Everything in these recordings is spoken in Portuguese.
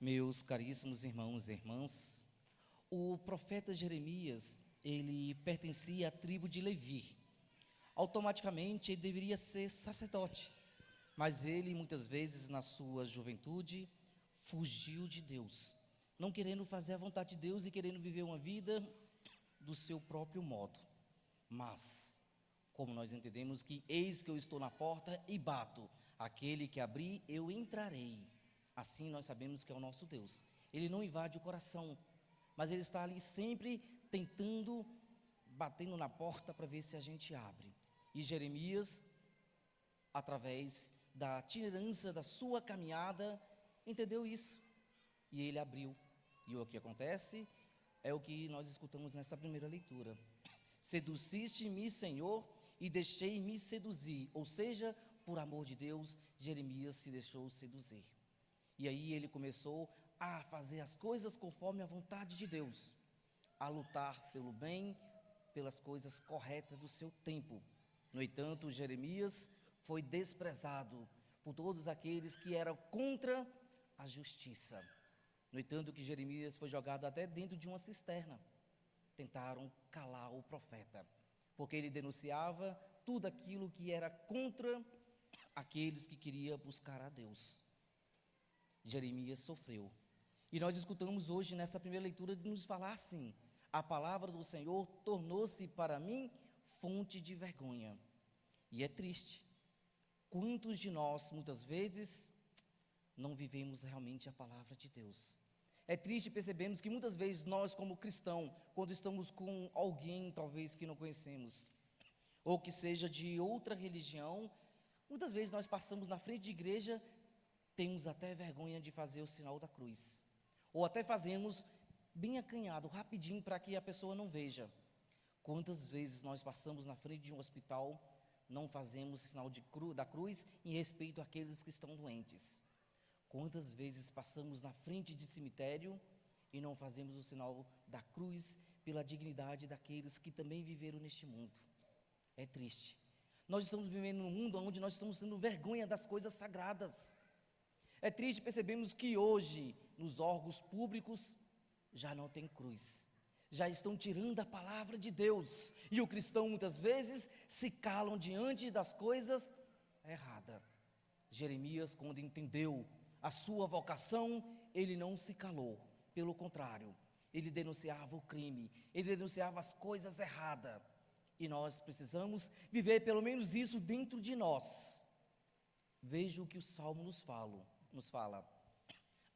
Meus caríssimos irmãos e irmãs, o profeta Jeremias, ele pertencia à tribo de Levi. Automaticamente ele deveria ser sacerdote, mas ele muitas vezes na sua juventude fugiu de Deus, não querendo fazer a vontade de Deus e querendo viver uma vida do seu próprio modo. Mas, como nós entendemos que eis que eu estou na porta e bato, aquele que abrir eu entrarei. Assim nós sabemos que é o nosso Deus. Ele não invade o coração, mas ele está ali sempre tentando, batendo na porta para ver se a gente abre. E Jeremias, através da itinerância da sua caminhada, entendeu isso. E ele abriu. E o que acontece é o que nós escutamos nessa primeira leitura. Seduziste-me, Senhor, e deixei-me seduzir. Ou seja, por amor de Deus, Jeremias se deixou seduzir. E aí ele começou a fazer as coisas conforme a vontade de Deus, a lutar pelo bem, pelas coisas corretas do seu tempo. No entanto, Jeremias foi desprezado por todos aqueles que eram contra a justiça. No entanto, que Jeremias foi jogado até dentro de uma cisterna. Tentaram calar o profeta, porque ele denunciava tudo aquilo que era contra aqueles que queriam buscar a Deus. Jeremias sofreu. E nós escutamos hoje nessa primeira leitura de nos falar assim: a palavra do Senhor tornou-se para mim fonte de vergonha. E é triste. Quantos de nós, muitas vezes, não vivemos realmente a palavra de Deus? É triste percebermos que muitas vezes nós, como cristão, quando estamos com alguém talvez que não conhecemos, ou que seja de outra religião, muitas vezes nós passamos na frente de igreja, temos até vergonha de fazer o sinal da cruz, ou até fazemos bem acanhado, rapidinho, para que a pessoa não veja. Quantas vezes nós passamos na frente de um hospital, não fazemos o sinal da cruz em respeito àqueles que estão doentes? Quantas vezes passamos na frente de cemitério e não fazemos o sinal da cruz pela dignidade daqueles que também viveram neste mundo? É triste. Nós estamos vivendo num mundo onde nós estamos tendo vergonha das coisas sagradas. É triste percebermos que hoje, nos órgãos públicos, já não tem cruz. Já estão tirando a palavra de Deus. E o cristão, muitas vezes, se calam diante das coisas erradas. Jeremias, quando entendeu a sua vocação, ele não se calou. Pelo contrário, ele denunciava o crime, ele denunciava as coisas erradas. E nós precisamos viver pelo menos isso dentro de nós. Veja o que o Salmo nos fala.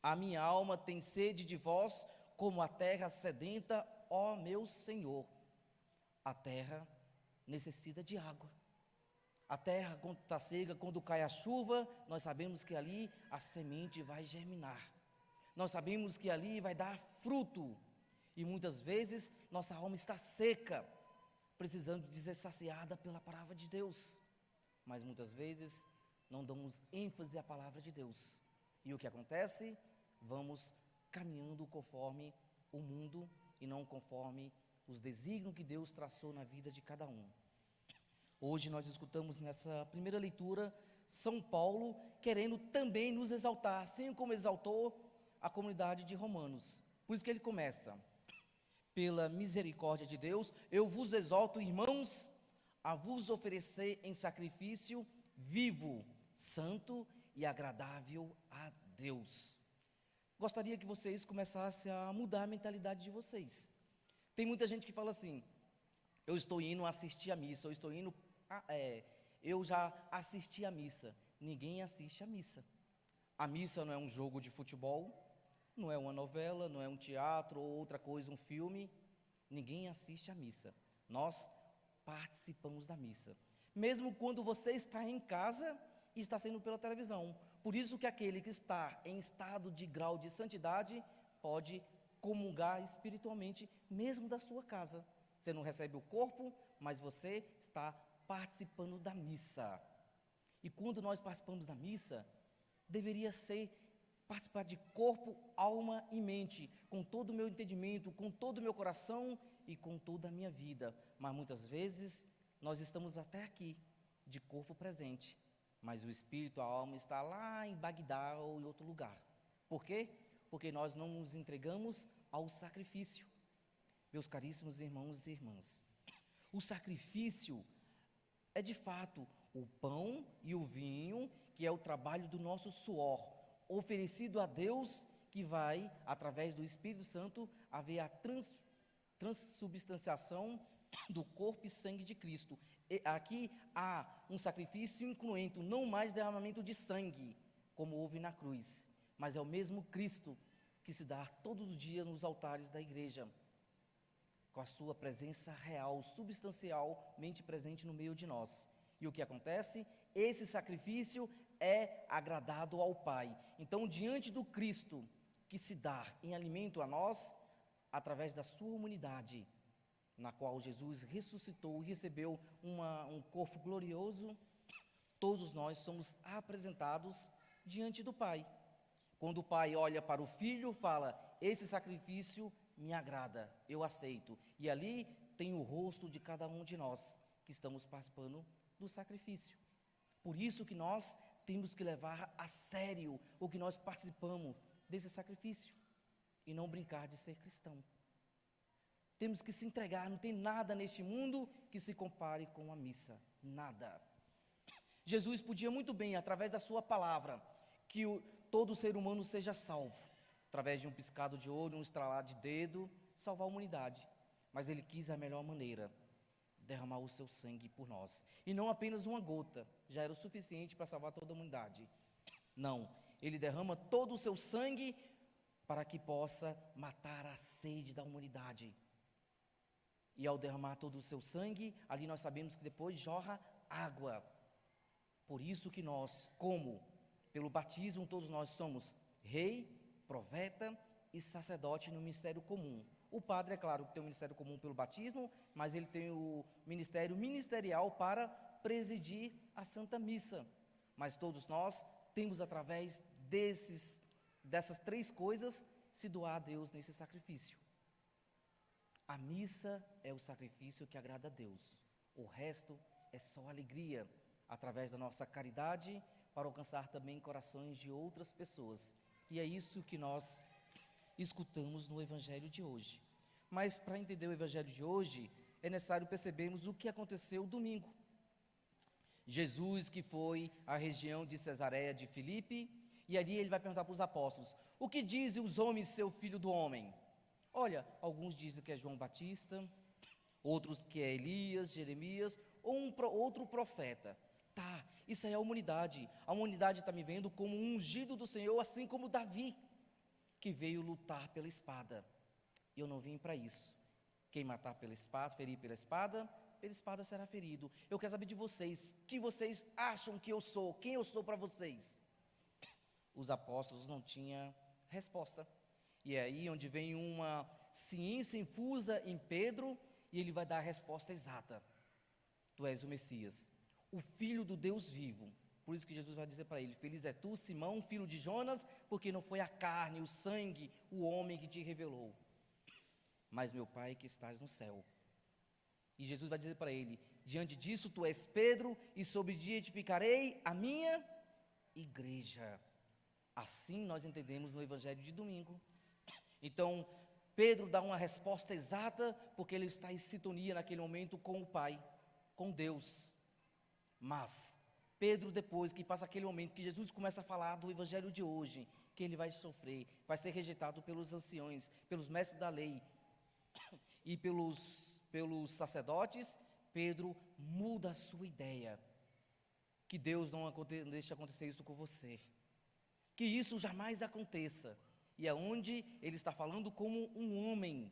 A minha alma tem sede de vós, como a terra sedenta, ó meu Senhor. A terra necessita de água. A terra, quando está seca, quando cai a chuva, nós sabemos que ali a semente vai germinar. Nós sabemos que ali vai dar fruto. E muitas vezes nossa alma está seca, precisando de ser saciada pela palavra de Deus. Mas muitas vezes não damos ênfase à palavra de Deus. E o que acontece? Vamos caminhando conforme o mundo e não conforme os desígnios que Deus traçou na vida de cada um. Hoje nós escutamos nessa primeira leitura São Paulo querendo também nos exaltar, assim como exaltou a comunidade de Romanos. Por isso que ele começa: pela misericórdia de Deus, eu vos exalto, irmãos, a vos oferecer em sacrifício vivo, santo e agradável a Deus. Gostaria que vocês começassem a mudar a mentalidade de vocês. Tem muita gente que fala assim: eu estou indo assistir a missa, eu já assisti a missa. Ninguém assiste a missa. A missa não é um jogo de futebol, não é uma novela, não é um teatro ou outra coisa, um filme. Ninguém assiste a missa. Nós participamos da missa. Mesmo quando você está em casa e está sendo pela televisão. Por isso que aquele que está em estado de grau de santidade pode comungar espiritualmente, mesmo da sua casa. Você não recebe o corpo, mas você está participando da missa. E quando nós participamos da missa, deveria ser participar de corpo, alma e mente, com todo o meu entendimento, com todo o meu coração e com toda a minha vida. Mas muitas vezes nós estamos até aqui, de corpo presente, mas o espírito, a alma está lá em Bagdá ou em outro lugar. Por quê? porque nós não nos entregamos ao sacrifício. Meus caríssimos irmãos e irmãs, o sacrifício é de fato o pão e o vinho, que é o trabalho do nosso suor, oferecido a Deus, que vai, através do Espírito Santo, haver a transubstanciação do corpo e sangue de Cristo. E aqui há um sacrifício incluente, não mais derramamento de sangue, como houve na cruz, mas é o mesmo Cristo que se dá todos os dias nos altares da igreja, com a sua presença real, substancialmente presente no meio de nós. E o que acontece? Esse sacrifício é agradado ao Pai. Então, diante do Cristo que se dá em alimento a nós, através da sua humanidade, na qual Jesus ressuscitou e recebeu um corpo glorioso, todos nós somos apresentados diante do Pai. Quando o Pai olha para o Filho, fala: esse sacrifício me agrada, eu aceito. E ali tem o rosto de cada um de nós que estamos participando do sacrifício. Por isso que nós temos que levar a sério o que nós participamos desse sacrifício e não brincar de ser cristão. Temos que se entregar, não tem nada neste mundo que se compare com a missa, nada. Jesus podia muito bem, através da sua palavra, que todo ser humano seja salvo, através de um piscado de olho, um estralar de dedo, salvar a humanidade. Mas ele quis a melhor maneira, derramar o seu sangue por nós. E não apenas uma gota, já era o suficiente para salvar toda a humanidade. Não, ele derrama todo o seu sangue para que possa matar a sede da humanidade. E ao derramar todo o seu sangue, ali nós sabemos que depois jorra água. Por isso que nós, como pelo batismo, todos nós somos rei, profeta e sacerdote no ministério comum. O padre, é claro, que tem o ministério comum pelo batismo, mas ele tem o ministério ministerial para presidir a Santa Missa. Mas todos nós temos, através dessas três coisas, se doar a Deus nesse sacrifício. A missa é o sacrifício que agrada a Deus. O resto é só alegria, através da nossa caridade, para alcançar também corações de outras pessoas. E é isso que nós escutamos no Evangelho de hoje. Mas para entender o Evangelho de hoje, é necessário percebermos o que aconteceu domingo. Jesus, que foi à região de Cesareia de Filipe, e ali ele vai perguntar para os apóstolos: o que dizem os homens, seu filho do homem? Olha, alguns dizem que é João Batista, outros que é Elias, Jeremias, ou outro profeta. Tá, isso aí é a humanidade. A humanidade está me vendo como um ungido do Senhor, assim como Davi, que veio lutar pela espada. Eu não vim para isso. Quem matar pela espada, ferir pela espada será ferido. Eu quero saber de vocês, que vocês acham que eu sou, quem eu sou para vocês? Os apóstolos não tinham resposta. E é aí onde vem uma ciência infusa em Pedro, e ele vai dar a resposta exata. Tu és o Messias, o Filho do Deus vivo. Por isso que Jesus vai dizer para ele: feliz é tu, Simão, filho de Jonas, porque não foi a carne, o sangue, o homem que te revelou, mas meu Pai que estás no céu. E Jesus vai dizer para ele: diante disso tu és Pedro, e sobre ti edificarei a minha igreja. Assim nós entendemos no Evangelho de domingo. Então, Pedro dá uma resposta exata, porque ele está em sintonia naquele momento com o Pai, com Deus. Mas Pedro, depois que passa aquele momento que Jesus começa a falar do Evangelho de hoje, que ele vai sofrer, vai ser rejeitado pelos anciões, pelos mestres da lei e pelos sacerdotes, Pedro muda a sua ideia. Que Deus não deixe acontecer isso com você. Que isso jamais aconteça. E é onde ele está falando como um homem,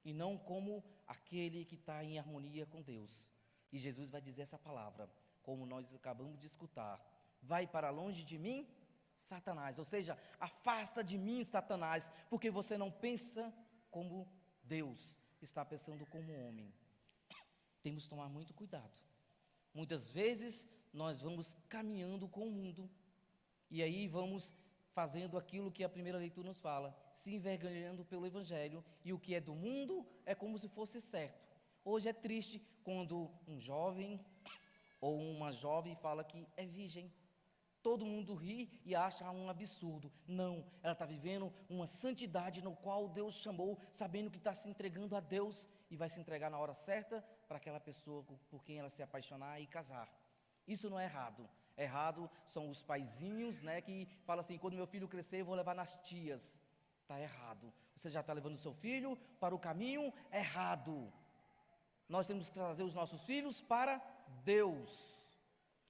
e não como aquele que está em harmonia com Deus. E Jesus vai dizer essa palavra, como nós acabamos de escutar: vai para longe de mim, Satanás. Ou seja, afasta de mim, Satanás, porque você não pensa como Deus, está pensando como homem. Temos que tomar muito cuidado. Muitas vezes nós vamos caminhando com o mundo, e aí vamos fazendo aquilo que a primeira leitura nos fala, se envergonhando pelo Evangelho, e o que é do mundo é como se fosse certo. Hoje é triste quando um jovem ou uma jovem fala que é virgem. todo mundo ri e acha um absurdo. Não, ela está vivendo uma santidade no qual Deus chamou, sabendo que está se entregando a Deus e vai se entregar na hora certa para aquela pessoa por quem ela se apaixonar e casar. Isso não é errado. Errado são os paizinhos, né, que falam assim, quando meu filho crescer eu vou levar nas tias. Está errado. Você já está levando o seu filho para o caminho errado. Nós temos que trazer os nossos filhos para Deus.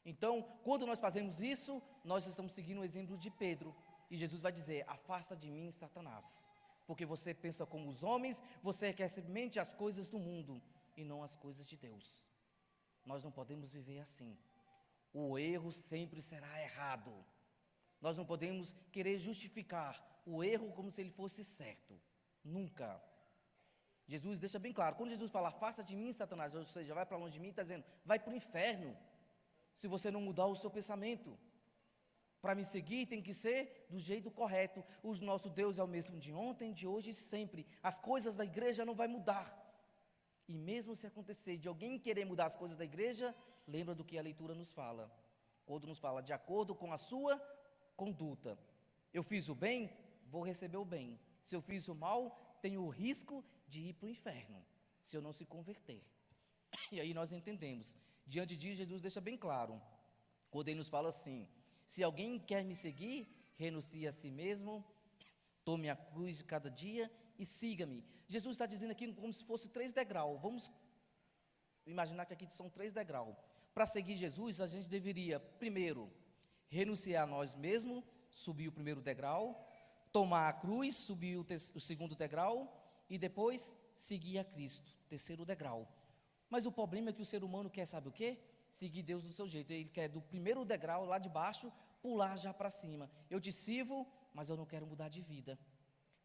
Então, quando nós fazemos isso, nós estamos seguindo o exemplo de Pedro. E Jesus vai dizer, afasta de mim, Satanás. Porque você pensa como os homens, você quer simplesmente as coisas do mundo e não as coisas de Deus. Nós não podemos viver assim. O erro sempre será errado. Nós não podemos querer justificar o erro como se ele fosse certo. Nunca. Jesus deixa bem claro, quando Jesus fala, afasta de mim, Satanás, ou seja, vai para longe de mim, está dizendo, vai para o inferno, se você não mudar o seu pensamento. Para me seguir tem que ser do jeito correto. O nosso Deus é o mesmo de ontem, de hoje e sempre. As coisas da igreja não vai mudar. E mesmo se acontecer de alguém querer mudar as coisas da igreja, lembra do que a leitura nos fala. Quando nos fala de acordo com a sua conduta. Eu fiz o bem, vou receber o bem. Se eu fiz o mal, tenho o risco de ir para o inferno, se eu não se converter. E aí nós entendemos. Diante disso, Jesus deixa bem claro, quando ele nos fala assim, se alguém quer me seguir, renuncie a si mesmo, tome a cruz de cada dia e siga-me. Jesus está dizendo aqui como se fosse 3 degraus. Vamos imaginar que aqui são 3 degraus. Para seguir Jesus, a gente deveria, primeiro, renunciar a nós mesmos, subir o primeiro degrau, tomar a cruz, subir o segundo degrau, e depois seguir a Cristo, terceiro degrau. Mas o problema é que o ser humano quer, sabe o quê? Seguir Deus do seu jeito. Ele quer do primeiro degrau, lá de baixo, pular já para cima. Eu te sirvo, mas eu não quero mudar de vida.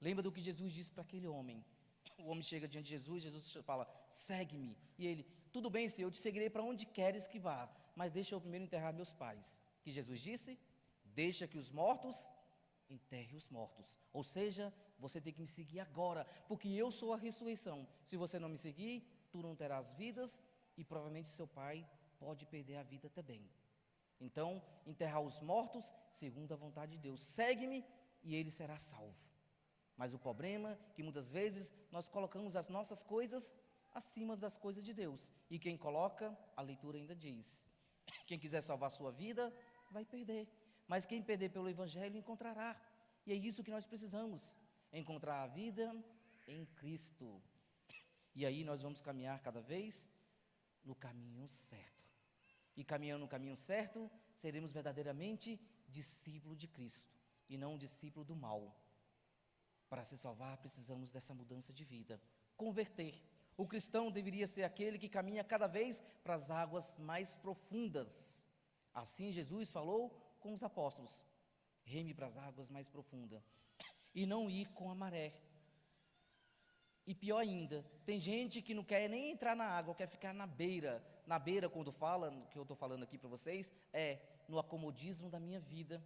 Lembra do que Jesus disse para aquele homem? O homem chega diante de Jesus, Jesus fala, segue-me. E ele, tudo bem, Senhor, eu te seguirei para onde queres que vá, mas deixa eu primeiro enterrar meus pais. O que Jesus disse? Deixa que os mortos enterre os mortos. Ou seja, você tem que me seguir agora, porque eu sou a ressurreição. Se você não me seguir, tu não terás vidas e provavelmente seu pai pode perder a vida também. Então, enterrar os mortos segundo a vontade de Deus. Segue-me e ele será salvo. Mas o problema é que muitas vezes nós colocamos as nossas coisas acima das coisas de Deus. E quem coloca, a leitura ainda diz, quem quiser salvar a sua vida, vai perder. Mas quem perder pelo Evangelho encontrará. E é isso que nós precisamos, encontrar a vida em Cristo. E aí nós vamos caminhar cada vez no caminho certo. E caminhando no caminho certo, seremos verdadeiramente discípulos de Cristo, e não discípulo do mal. Para se salvar, precisamos dessa mudança de vida. Converter. O cristão deveria ser aquele que caminha cada vez para as águas mais profundas. Assim Jesus falou com os apóstolos, reme para as águas mais profundas, e não ir com a maré. E pior ainda, tem gente que não quer nem entrar na água, quer ficar na beira. Na beira, quando fala, que eu estou falando aqui para vocês, é no acomodismo da minha vida,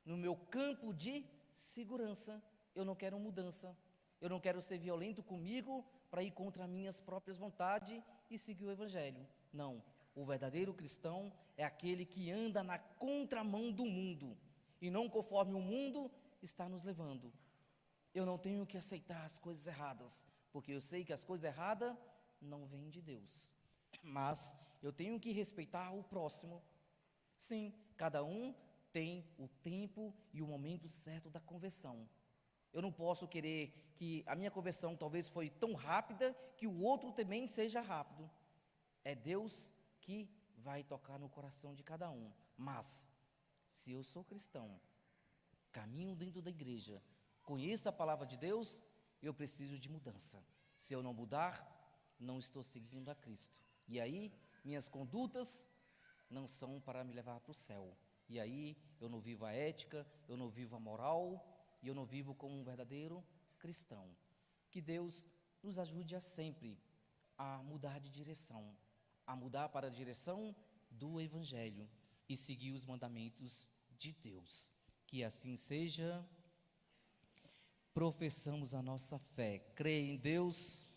no meu campo de segurança. Eu não quero mudança, eu não quero ser violento comigo para ir contra minhas próprias vontades e seguir o Evangelho. Não, o verdadeiro cristão é aquele que anda na contramão do mundo, e não conforme o mundo está nos levando. Eu não tenho que aceitar as coisas erradas, porque eu sei que as coisas erradas não vêm de Deus. Mas eu tenho que respeitar o próximo. Sim, cada um tem o tempo e o momento certo da conversão. Eu não posso querer que a minha conversão talvez foi tão rápida que o outro também seja rápido. É Deus que vai tocar no coração de cada um. Mas, se eu sou cristão, caminho dentro da igreja, conheço a palavra de Deus, eu preciso de mudança. Se eu não mudar, não estou seguindo a Cristo. E aí, minhas condutas não são para me levar para o céu. E aí, eu não vivo a ética, eu não vivo a moral, e eu não vivo como um verdadeiro cristão. Que Deus nos ajude a sempre a mudar de direção, a mudar para a direção do Evangelho e seguir os mandamentos de Deus. Que assim seja. Professamos a nossa fé. Creio em Deus,